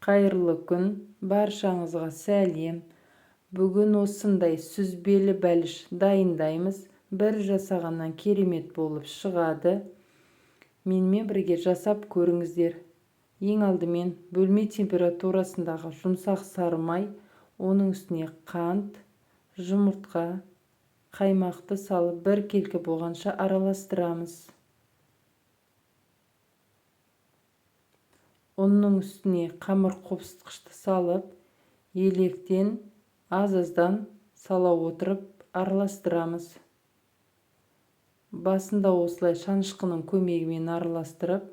Қайырлы күн, баршаңызға сәлем. Бүгін осындай сүзбелі бәліш дайындаймыз. Бір жасағаннан керемет болып шығады. Менімен бірге жасап көріңіздер. Ең алдымен бөлме температурасындағы жұмсақ сары май, оның үстіне қант, жұмыртқа, қаймақты салып бір келкі болғанша араластырамыз. Оның үстіне қамыр қопсытқышты салып, електен аз-аздан сала отырып араластырамыз. Басында осылай шанышқының көмегімен араластырып,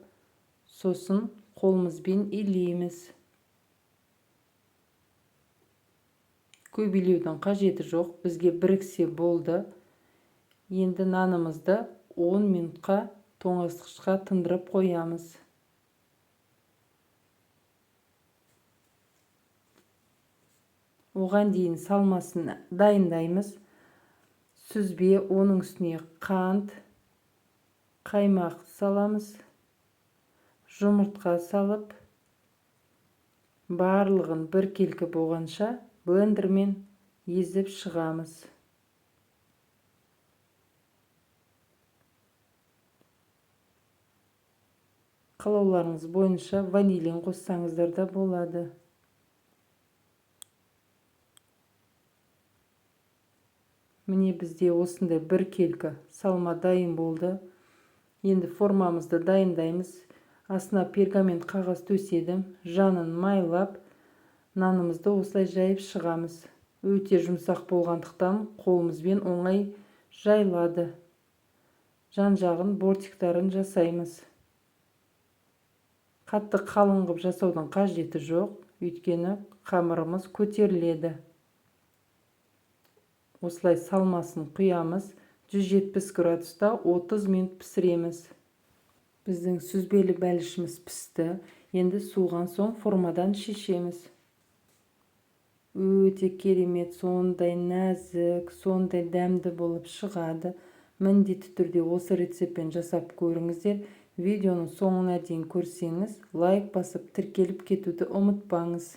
сосын қолымызбен илейміз. Көп илеудің қажеті жоқ, бізге біріксе болды. Енді нанымызды 10 минутқа тоңазытқышқа тындырып қоямыз. Оған дейін салмасын дайындаймыз. Сүзбе, оның үстіне қант, қаймақ саламыз. Жұмыртқа салып, барлығын бір келкі болғанша блендермен езіп шығамыз. Қалауларыңыз бойынша ванилин қоссаңыздар да болады. Міне бізде осындай бір келкі салма дайын болды. Енді формамызды дайындаймыз. Астына пергамент қағаз төседім. Жанын майлап, нанымызды осылай жайып шығамыз. Өте жұмсақ болғандықтан қолымызбен оңай жайлады. Жан-жағын бортиктарын жасаймыз. Қатты қалың қылып жасаудың қажеті жоқ, өйткені қамырымыз көтеріледі. Осылай салмасын құямыз. 170 градуста 30 минут пісіреміз. Біздің сүзбелі бәлішіміз пісті. Енді суыған соң формадан шешеміз. Өте керемет, сондай нәзік, сондай дәмді болып шығады. Міндетті түрде осы рецептпен жасап көріңіздер. Видеоның соңына дейін көрсеңіз, лайк басып тіркеліп кетуді ұмытпаңыз.